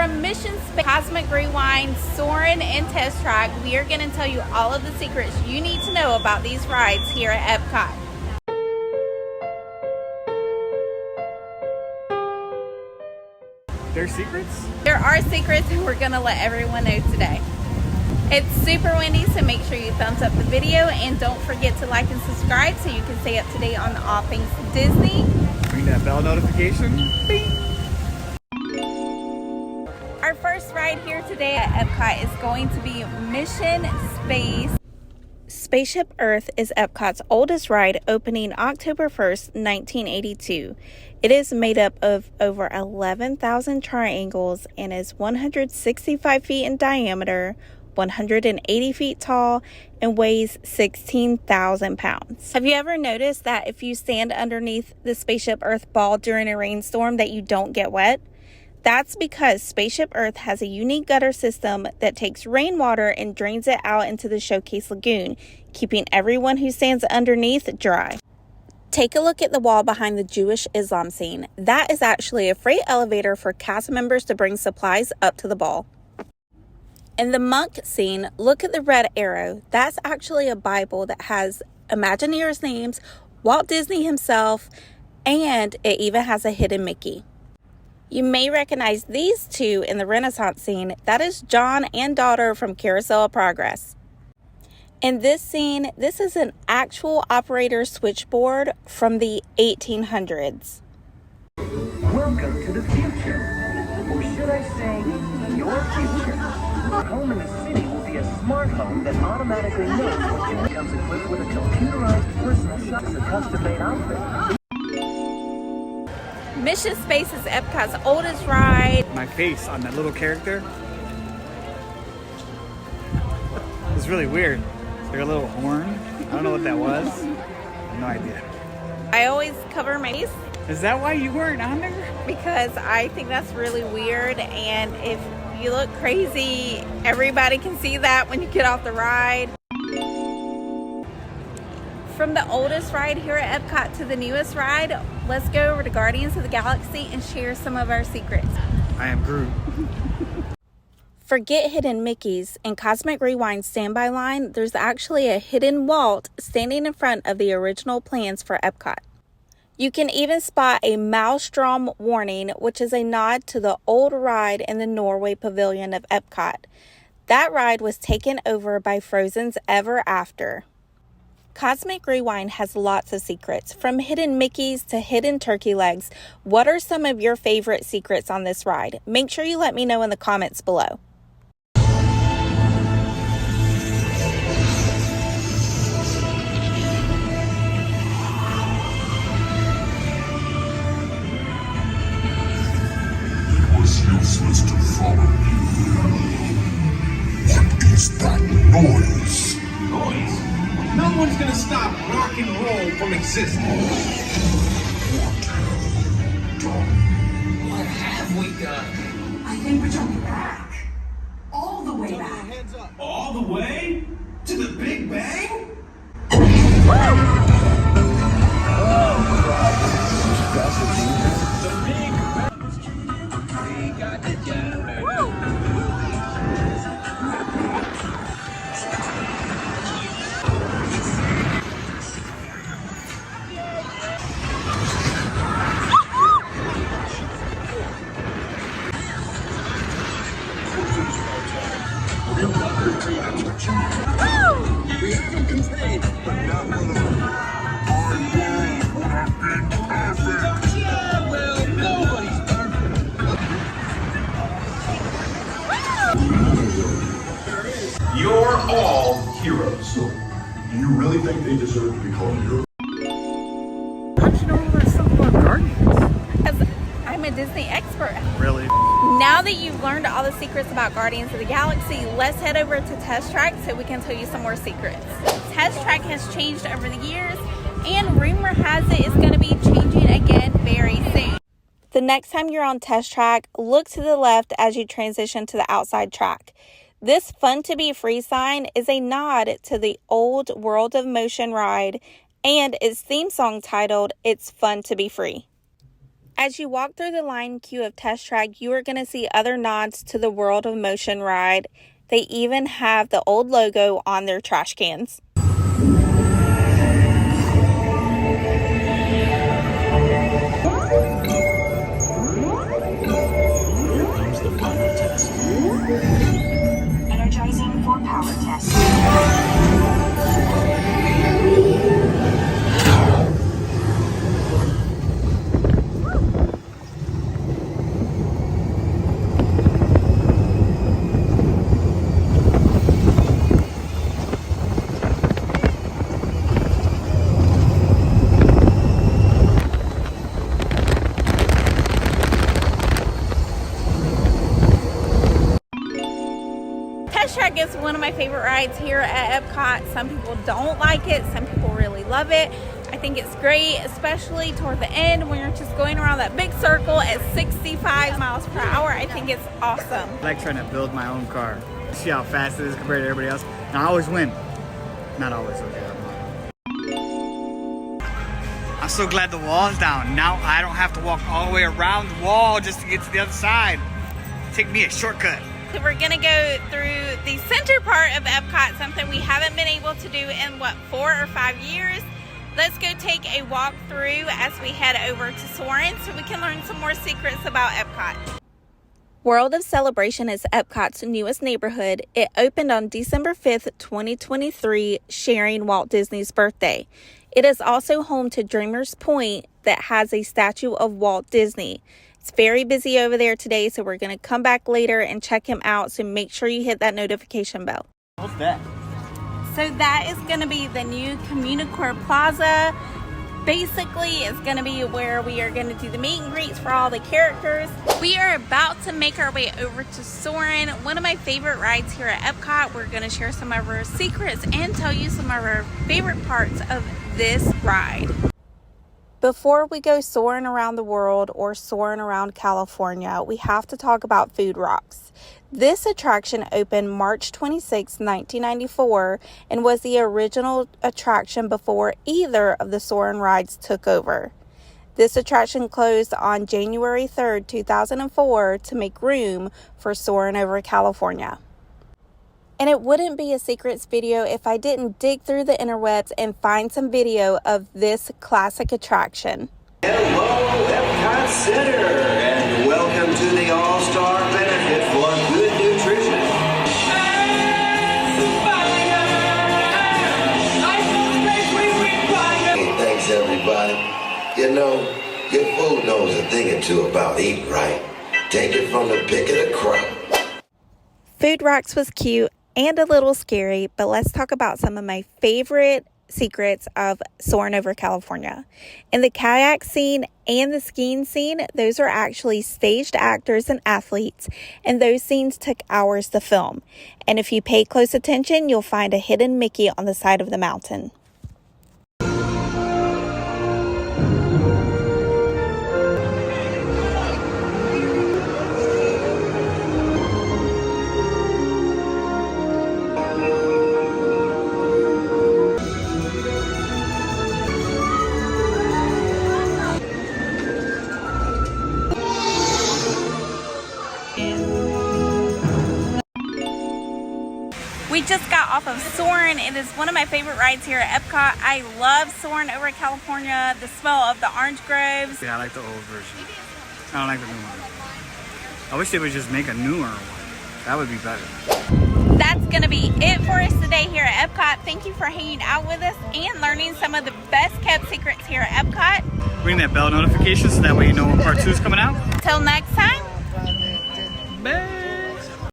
From Mission Space, Cosmic Rewind, Saurin, and Test Track, we are going to tell you all of the secrets you need to know about these rides here at Epcot. There are secrets? There are secrets, and we're going to let everyone know today. It's super windy, so make sure you thumbs up the video, and don't forget to like and subscribe so you can stay up to date on all things Disney. Ring that bell notification. Bing. Our first ride here today at Epcot is going to be Mission Space. Spaceship Earth is Epcot's oldest ride, opening October 1st, 1982. It is made up of over 11,000 triangles and is 165 feet in diameter, 180 feet tall, and weighs 16,000 pounds. Have you ever noticed that if you stand underneath the Spaceship Earth ball during a rainstorm that you don't get wet? That's because Spaceship Earth has a unique gutter system that takes rainwater and drains it out into the Showcase Lagoon, keeping everyone who stands underneath dry. Take a look at the wall behind the Jewish Islam scene. That is actually a freight elevator for cast members to bring supplies up to the ball. In the monk scene, look at the red arrow. That's actually a Bible that has Imagineers' names, Walt Disney himself, and it even has a hidden Mickey. You may recognize these two in the Renaissance scene. That is John and daughter from Carousel of Progress. In this scene, this is an actual operator switchboard from the 1800s. Welcome to the future. Or should I say, your future. Your home in the city will be a smart home that automatically knows what you comes equipped with a computerized personal shop as a custom-made outfit. Mission Space is Epcot's oldest ride. My face on that little character. It's really weird. It's like a little horn. I don't know what that was. I have no idea. I always cover my face. Is that why you weren't on there? Because I think that's really weird, and if you look crazy, everybody can see that when you get off the ride. From the oldest ride here at Epcot to the newest ride, let's go over to Guardians of the Galaxy and share some of our secrets. I am Groot. Forget hidden Mickeys. In Cosmic Rewind's standby line, there's actually a hidden Walt standing in front of the original plans for Epcot. You can even spot a Maelstrom warning, which is a nod to the old ride in the Norway Pavilion of Epcot. That ride was taken over by Frozen's Ever After. Cosmic Rewind has lots of secrets, from hidden Mickeys to hidden turkey legs. What are some of your favorite secrets on this ride? Make sure you let me know in the comments below. It was useless to follow me. What is that noise? Noise? No one's gonna stop rock and roll from existing. What have you done? What have we done? I think we're jumping back. All the way back. Hands up. All the way? To the Big Bang? You're all heroes. So, do you really think they deserve to be called heroes? How'd you know all that stuff about Guardians? Because I'm a Disney expert. Really? Now that you've learned all the secrets about Guardians of the Galaxy, let's head over to Test Track so we can tell you some more secrets. Test Track has changed over the years, and rumor has it it's going to be changing again very soon. The next time you're on Test Track, look to the left as you transition to the outside track. This Fun to Be Free sign is a nod to the old World of Motion ride and its theme song titled It's Fun to Be Free. As you walk through the line queue of Test Track, you are going to see other nods to the World of Motion ride. They even have the old logo on their trash cans. Energizing for power test. Test Track is one of my favorite rides here at Epcot. Some people don't like it, some people really love it. I think it's great, especially toward the end when you're just going around that big circle at 65 miles per hour. I think it's awesome. I like trying to build my own car. See how fast it is compared to everybody else. And I always win. Not always, okay. I'm so glad the wall's down. Now I don't have to walk all the way around the wall just to get to the other side. Take me a shortcut. So we're gonna go through the center part of Epcot, something we haven't been able to do in 4 or 5 years. Let's go take a walk through as we head over to Saurin so we can learn some more secrets about Epcot. World of Celebration is Epcot's newest neighborhood. It opened on December 5th, 2023, sharing Walt Disney's birthday. It is also home to Dreamers Point that has a statue of Walt Disney. It's very busy over there today, so we're going to come back later and check him out, so make sure you hit that notification bell. What's that? So that is going to be the new Communicore Plaza. Basically, it's going to be where we are going to do the meet and greets for all the characters. We are about to make our way over to Saurin, one of my favorite rides here at Epcot. We're going to share some of our secrets and tell you some of our favorite parts of this ride. Before we go soaring around the world or soaring around California, we have to talk about Food Rocks. This attraction opened March 26, 1994, and was the original attraction before either of the Saurin rides took over. This attraction closed on January 3rd, 2004 to make room for Saurin over California. And it wouldn't be a secrets video if I didn't dig through the interwebs and find some video of this classic attraction. Hello, Epcot Center, and welcome to the All-Star Benefit for Good Nutrition. Hey, thanks, everybody. You know, your food knows a thing or two about eating right. Take it from the pick of the crop. Food Rocks was cute and a little scary, but let's talk about some of my favorite secrets of Saurin over California. In the kayak scene and the skiing scene, those are actually staged actors and athletes, and those scenes took hours to film. And if you pay close attention, you'll find a hidden Mickey on the side of the mountain. We just got off of Saurin. It is one of my favorite rides here at Epcot. I love Saurin over California. The smell of the orange groves. Yeah, I like the old version. I don't like the new one. I wish they would just make a newer one. That would be better. That's going to be it for us today here at Epcot. Thank you for hanging out with us and learning some of the best kept secrets here at Epcot. Ring that bell notification so that way you know when part 2 is coming out. Till next time.